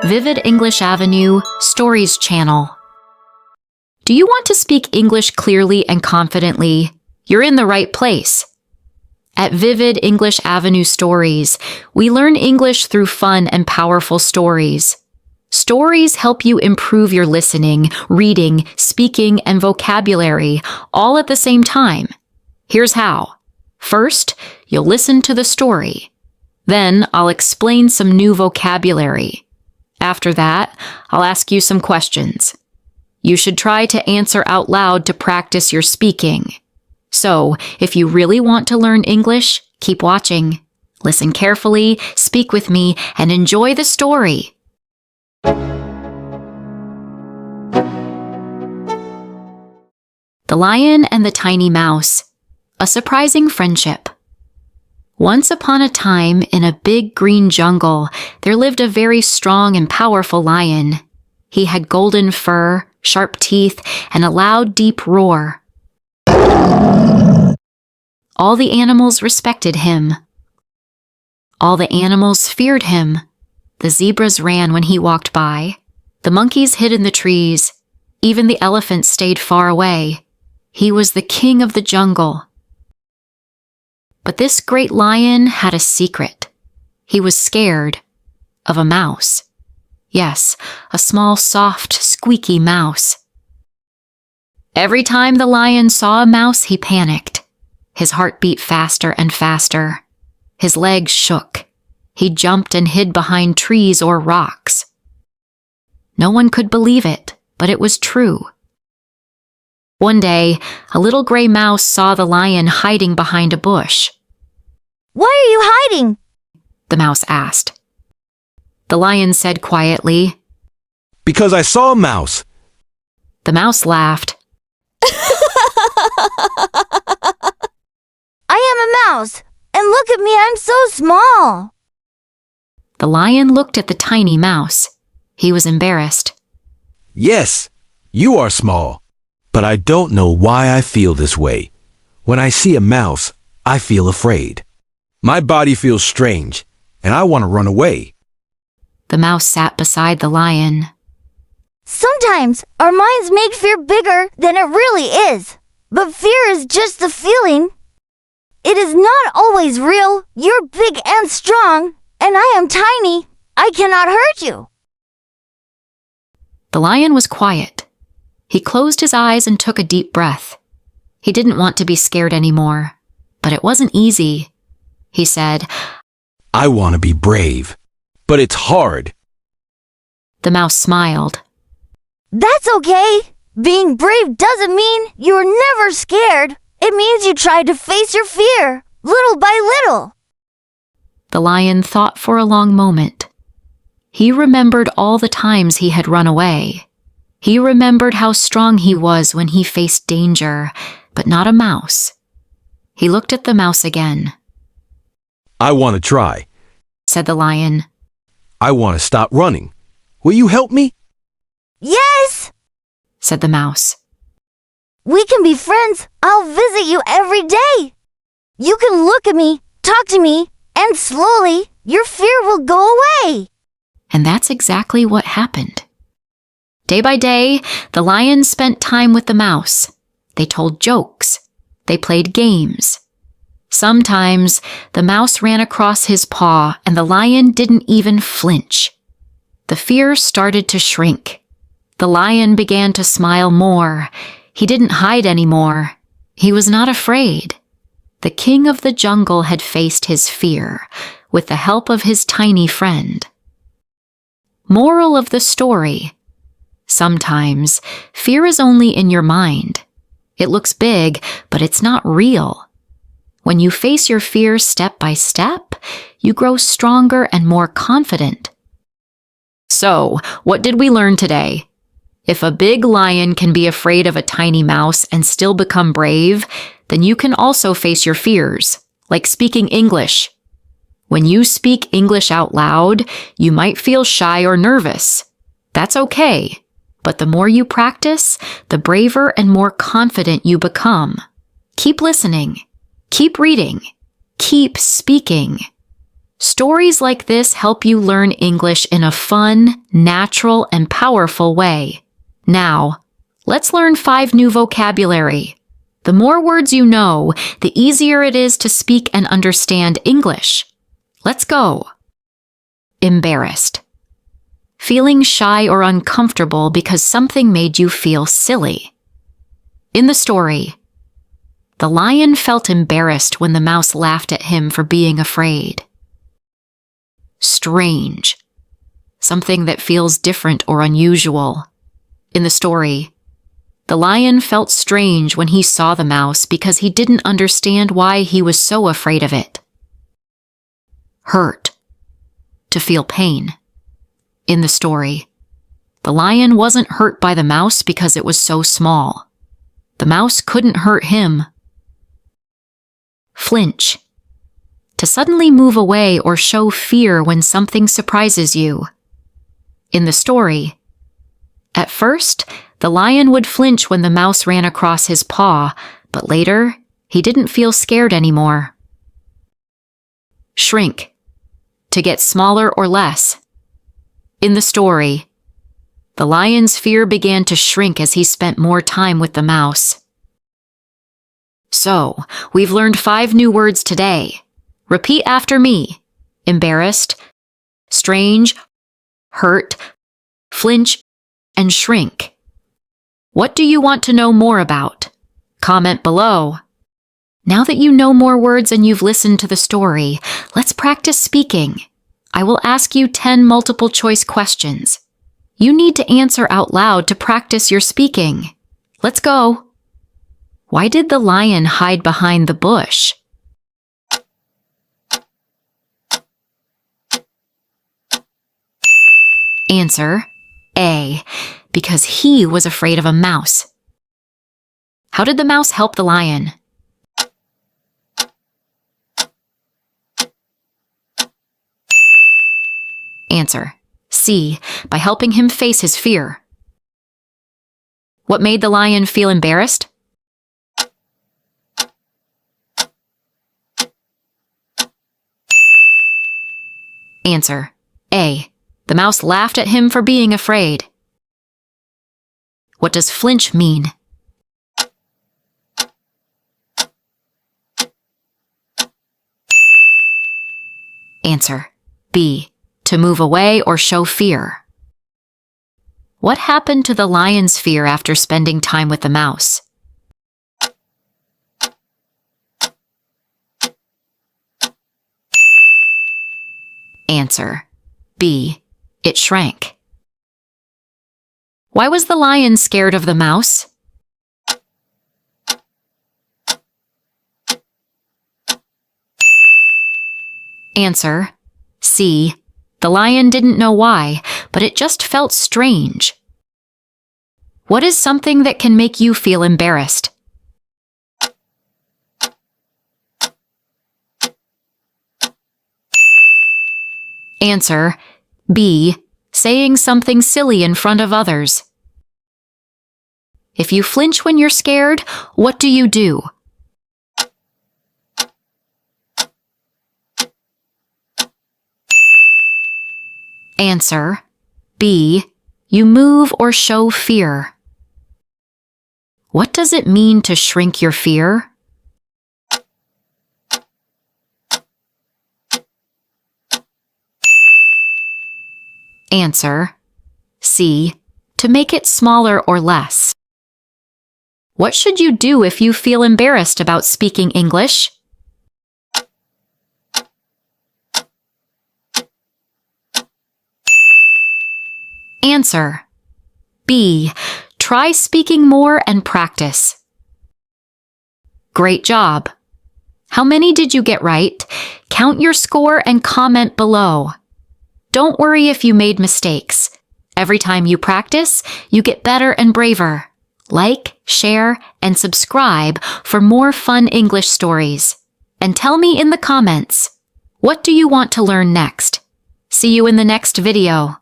Vivid English Avenue Stories Channel. Do you want to speak English clearly and confidently? You're in the right place. At Vivid English Avenue Stories, we learn English through fun and powerful stories. Stories help you improve your listening, reading, speaking, and vocabulary all at the same time. Here's how. First, you'll listen to the story. Then, I'll explain some new vocabulary. After that, I'll ask you some questions. You should try to answer out loud to practice your speaking. So, if you really want to learn English, keep watching. Listen carefully, speak with me, and enjoy the story. The Lion and the Tiny Mouse. A surprising friendship. Once upon a time, in a big green jungle, there lived a very strong and powerful lion. He had golden fur, sharp teeth, and a loud, deep roar. All the animals respected him. All the animals feared him. The zebras ran when he walked by. The monkeys hid in the trees. Even the elephants stayed far away. He was the king of the jungle. But this great lion had a secret. He was scared of a mouse. Yes, a small, soft, squeaky mouse. Every time the lion saw a mouse, he panicked. His heart beat faster and faster. His legs shook. He jumped and hid behind trees or rocks. No one could believe it, but it was true. One day, a little gray mouse saw the lion hiding behind a bush. "Why are you hiding?" the mouse asked. The lion said quietly, "Because I saw a mouse." The mouse laughed. "I am a mouse, and look at me, I'm so small." The lion looked at the tiny mouse. He was embarrassed. "Yes, you are small, but I don't know why I feel this way. When I see a mouse, I feel afraid. My body feels strange, and I want to run away." The mouse sat beside the lion. Sometimes our minds make fear bigger than it really is. But fear is just the feeling. It is not always real. You're big and strong, and I am tiny. I cannot hurt you. The lion was quiet. He closed his eyes and took a deep breath. He didn't want to be scared anymore, but it wasn't easy. He said, "I want to be brave, but it's hard." The mouse smiled. That's okay. Being brave doesn't mean you're never scared. It means you try to face your fear, little by little. The lion thought for a long moment. He remembered all the times he had run away. He remembered how strong he was when he faced danger, but not a mouse. He looked at the mouse again. "I want to try," said the lion. "I want to stop running. Will you help me?" Yes, said the mouse. we can be friends. I'll visit you every day. You can look at me, talk to me, and slowly your fear will go away. And that's exactly what happened. Day by day, the lion spent time with the mouse. They told jokes. They played games. Sometimes, the mouse ran across his paw and the lion didn't even flinch. The fear started to shrink. The lion began to smile more. He didn't hide anymore. He was not afraid. The king of the jungle had faced his fear with the help of his tiny friend. Moral of the story: sometimes, fear is only in your mind. It looks big, but it's not real. When you face your fears step by step, you grow stronger and more confident. So, what did we learn today? If a big lion can be afraid of a tiny mouse and still become brave, then you can also face your fears, like speaking English. When you speak English out loud, you might feel shy or nervous. That's okay. But the more you practice, the braver and more confident you become. Keep listening. Keep reading. Keep speaking. Stories like this help you learn English in a fun, natural, and powerful way. Now, let's learn 5 new vocabulary. The more words you know, the easier it is to speak and understand English. Let's go. Embarrassed. Feeling shy or uncomfortable because something made you feel silly. In the story, the lion felt embarrassed when the mouse laughed at him for being afraid. Strange. Something that feels different or unusual. In the story, the lion felt strange when he saw the mouse because he didn't understand why he was so afraid of it. Hurt. To feel pain. In the story, the lion wasn't hurt by the mouse because it was so small. The mouse couldn't hurt him. Flinch. To suddenly move away or show fear when something surprises you. In the story, at first, the lion would flinch when the mouse ran across his paw, but later, he didn't feel scared anymore. Shrink. To get smaller or less. In the story, the lion's fear began to shrink as he spent more time with the mouse. So, we've learned 5 new words today. Repeat after me. Embarrassed, strange, hurt, flinch, and shrink. What do you want to know more about? Comment below. Now that you know more words and you've listened to the story, let's practice speaking. I will ask you 10 multiple-choice questions. You need to answer out loud to practice your speaking. Let's go. Why did the lion hide behind the bush? Answer A. Because he was afraid of a mouse. How did the mouse help the lion? Answer C. By helping him face his fear. What made the lion feel embarrassed? Answer A. The mouse laughed at him for being afraid. What does flinch mean? Answer B. To move away or show fear. What happened to the lion's fear after spending time with the mouse? Answer B. It shrank. Why was the lion scared of the mouse? Answer C. The lion didn't know why, but it just felt strange. What is something that can make you feel embarrassed? Answer B. Saying something silly in front of others. If you flinch when you're scared, what do you do? Answer B. You move or show fear. What does it mean to shrink your fear? Answer C. To make it smaller or less. What should you do if you feel embarrassed about speaking English? Answer B. Try speaking more and practice. Great job! How many did you get right? Count your score and comment below. Don't worry if you made mistakes. Every time you practice, you get better and braver. Like, share, and subscribe for more fun English stories. And tell me in the comments, what do you want to learn next? See you in the next video.